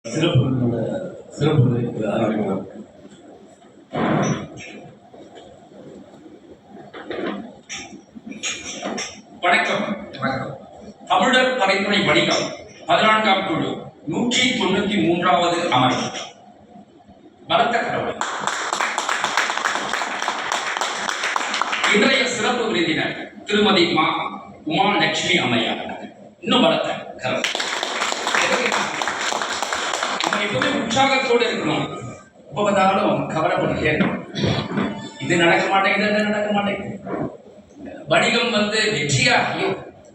சிறப்பு ஆரம்பிக்கலாம். வணக்கம். தமிழர் தலைமுறை வணிகம் 14ஆம் குழு 193வது அமர்வு. பலத்த கடவுள். இன்றைய சிறப்பு விருந்தினர் திருமதி மா உமா லட்சுமி அம்மையார். இன்னும் பலத்த கடவுள். எப்பவுமே உற்சாகத்தோடு இருக்கணும். பார்த்தாலும் கவலைப்படுங்க, இது நடக்க மாட்டேங்குது, அது நடக்க மாட்டேங்குது. வணிகம் வெற்றியா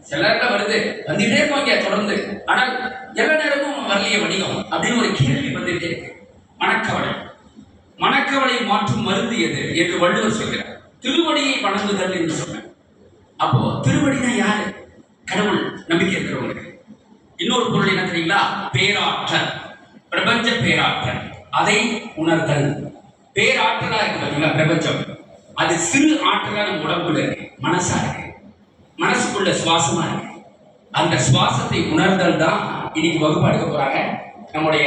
சிலர்ல வருது, வந்துட்டே இருப்பாங்க தொடர்ந்து. ஆனால் எல்லா நேரமும் வரலையே வணிகம் அப்படின்னு ஒரு கேள்வி வந்துட்டே இருக்கு. மனக்கவலை மாற்றும் மருந்து எது என்று வள்ளுவர் சொல்கிறார். திருவடியை வணங்குதல் என்று சொன்னார். அப்போ திருவடினா யாரு? கடவுள் நம்பிக்கை இருக்கிறவங்களுக்கு. இன்னொரு பொருள் என்ன தெரியுங்களா? பேராற்றல், பிரபஞ்ச பேராற்றல். அதை உணர்தல். பேராற்றலா இருக்கு பார்த்தீங்களா பிரபஞ்சம், அது சிறு ஆற்றலா நம்ம உடம்புல இருக்கு, மனசா இருக்கு, மனசுக்குள்ள சுவாசமா இருக்கு. அந்த சுவாசத்தை உணர்தல் தான் இன்னைக்கு வகுப்பு எடுக்க போறாங்க நம்முடைய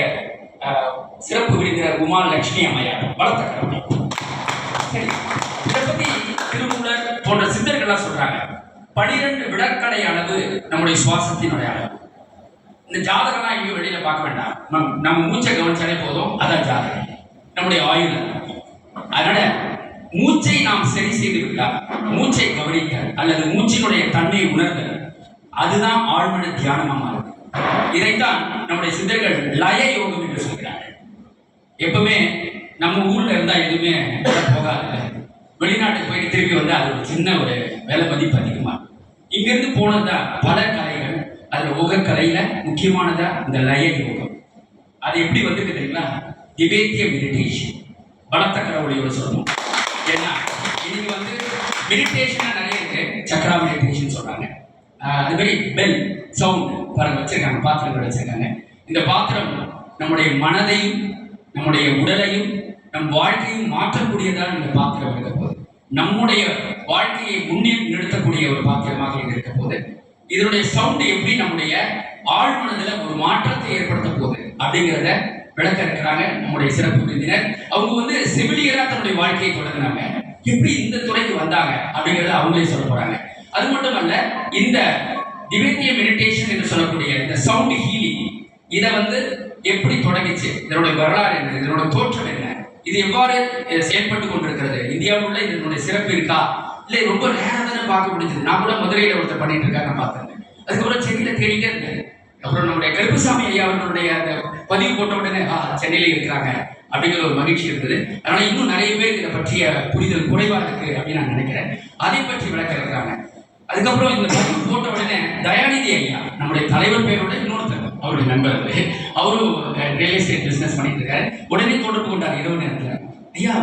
சிறப்பு விருந்தினர் உமா லட்சுமி அம்மையார். பலத்த கடவுள். சரி, இதை பத்தி திருமூலர் போன்ற சித்தர்கள்லாம் சொல்றாங்க. 12 விடற்கடை அளவு நம்முடைய சுவாசத்தினுடைய அளவு. இந்த ஜாதகம்லாம் எங்கேயும் வெளியில பார்க்க வேண்டாம், நம்ம மூச்சை கவனிச்சாலே போதும், அதான் ஜாதகம், நம்முடைய ஆயுள். அதனால மூச்சை நாம் சரி செய்து விட்டால், மூச்சை கவனிக்க அல்லது மூச்சினுடைய தன்மையை உணர்தல், அதுதான் ஆழ்மன தியானமா மாறுது. இதைத்தான் நம்முடைய சித்தர்கள் லய யோகம் என்று சொல்கிறார்கள். எப்பவுமே நம்ம ஊர்ல இருந்தா எதுவுமே போகாது, வெளிநாட்டுக்கு போயிட்டு திருப்பி வந்து அது ஒரு சின்ன ஒரு வேலை மதிப்பு அதிகமா. இங்கிருந்து போனதுதான் பல கலைகள். அதுல உகக்கலையில முக்கியமானதா இந்த லய யோகம். அது எப்படி வந்துருக்கு தெரியுங்களா? திபேத்திய மெடிடேஷன். பலத்த கடவுளையோட சொல்லணும். ஏன்னா இன்னைக்கு மெடிடேஷன் நிறைய இருக்கு. சக்ரா மெடிடேஷன் சொல்றாங்க. அது மாதிரி பெல் சவுண்ட் பாருங்க வச்சிருக்காங்க, பாத்திரங்கள் வச்சிருக்காங்க. இந்த பாத்திரம் நம்முடைய மனதையும் நம்முடைய உடலையும் நம் வாழ்க்கையும் மாற்றக்கூடியதான் இந்த பாத்திரம் இருக்க போது. நம்முடைய வாழ்க்கையை முன்னேறி நிறுத்தக்கூடிய ஒரு பாத்திரமாக இருக்க போது. இதனுடைய சவுண்ட் எப்படி நம்முடைய ஆழ்மனதுல ஒரு மாற்றத்தை ஏற்படுத்த போகுது அப்படிங்கிறத விளக்க இருக்கிறாங்க நம்முடைய சிறப்பு விருந்தினர். அவங்க செவிலியரா தன்னுடைய வாழ்க்கையை தொடங்கினாங்க. எப்படி இந்த துறைக்கு வந்தாங்க அப்படிங்கிறத அவங்களே சொல்ல போறாங்க. அது மட்டும் அல்ல, இந்த திபேத்திய மெடிடேஷன் என்று சொல்லக்கூடிய இந்த சவுண்ட் ஹீலிங், இதை எப்படி தொடங்கிச்சு, இதனுடைய வரலாறு என்ன, இதனுடைய தோற்றம் என்ன, இது எவ்வாறு செயல்பட்டு கொண்டிருக்கிறது, இந்தியாவுள்ள இதனுடைய சிறப்பு இருக்கா, இல்லை ரொம்ப ரேரா தானே பார்க்க முடிஞ்சது. நான் கூட மதுரையில் ஒருத்தர் பண்ணிட்டு இருக்காங்க, நான் பார்த்தேன். அதுக்கப்புறம் சென்னையில் தேடிட்டே இருந்தேன். அப்புறம் நம்முடைய கருப்புசாமி ஐயா அவர்களுடைய அந்த பதிவு போட்ட உடனே சென்னையில இருக்கிறாங்க அப்படிங்கிற ஒரு மகிழ்ச்சி இருந்தது. அதனால இன்னும் நிறைய பேர் இதை பற்றிய புரிதல் குறைவாக இருக்கு அப்படின்னு நான் நினைக்கிறேன். அதை பற்றி விளக்க இருக்கிறாங்க. அதுக்கப்புறம் இந்த பதிவு போட்ட உடனே தயாநிதி ஐயா, நம்முடைய தலைவர் பேரோட இன்னொருத்தர், அவருடைய நண்பர்கள், அவரும் ரியல் எஸ்டேட் பிசினஸ் பண்ணிட்டு இருக்காரு. உடனே தொடர்பு கொண்டார் இரவு நேரத்தில். ஐயா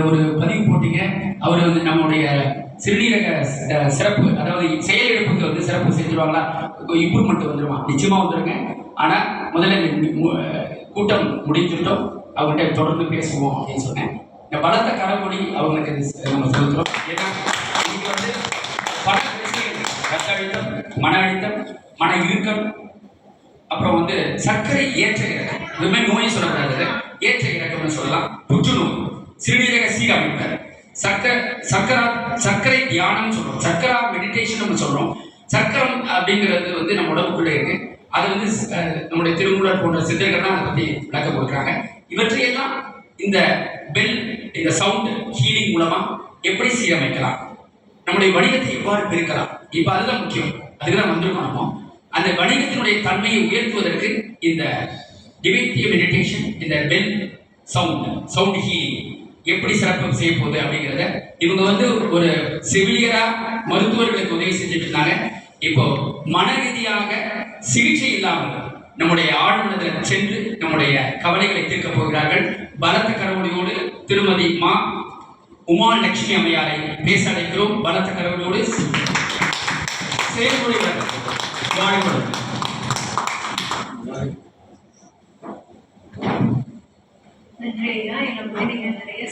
ஒரு பதிவு போட்டீங்க, அவர் நம்முடைய சிறுநீரக சிறப்பு, அதாவது செயலிழப்புக்கு சிறப்பு செஞ்சிருவாங்களா, இம்ப்ரூவ்மெண்ட் வந்துருமா? நிச்சயமா வந்துருங்க. ஆனா முதல்ல கூட்டம் முடிஞ்சிட்டோம், அவங்கள்ட்ட தொடர்ந்து பேசுவோம் அப்படின்னு சொன்னேன். இந்த பலத்த கடவுளி அவங்களுக்கு நம்ம செலுத்துறோம். ஏன்னா இன்னைக்கு பல விஷயங்கள், ரத்த அழுத்தம், மன அழுத்தம், மன இறுக்கம், அப்புறம் சர்க்கரை ஏற்ற இறக்கம், இதுமே நோயை சொல்லக்கூடாது, ஏற்ற இறக்கம்னு சொல்லலாம். புற்றுநோய், சிறுநீரக சீரமைப்பு, சர்க்கரை தியானம் சொல்றோம், சர்க்கரா மெடிடேஷன் சொல்றோம். சர்க்கரம் அப்படிங்கிறது நம்ம உடம்புக்குள்ள இருக்கு. அது நம்முடைய திருமூலர் போன்ற சித்தர்கள் தான் அதை பத்தி விளக்க கொடுக்குறாங்க. இவற்றையெல்லாம் இந்த பெல், இந்த சவுண்ட் ஹீலிங் மூலமா எப்படி சீரமைக்கலாம், நம்முடைய வணிகத்தை எவ்வாறு பெருக்கலாம், இப்ப அதுதான் முக்கியம். அதுக்குதான் வந்திருக்கோம். அந்த வணிகத்தினுடைய தன்மையை உயர்த்துவதற்கு இந்த திபேத்திய மெடிடேஷன், இந்த பெல் சவுண்ட் ஹீலிங் எப்படி சிறப்பு செய்ய போகுது அப்படிங்கிறத இவங்க ஒரு செவிலியரா மருத்துவர்களுக்கு உதவி செஞ்சுட்டு இருந்தாங்க. இப்போ மன ரீதியாக சிகிச்சை இல்லாமல் நம்முடைய ஆழ்மனதில் சென்று நம்முடைய கவலைகளை தீர்க்க போகிறார்கள். பலத்த கடவுளோடு திருமதி மா உமா லட்சுமி அம்மையாரை பேச அழைக்கிறோம். பலத்த கடவுளோடு செயல்முறை வாழ்வுடன் நன்றியா, என்னோட நிறைய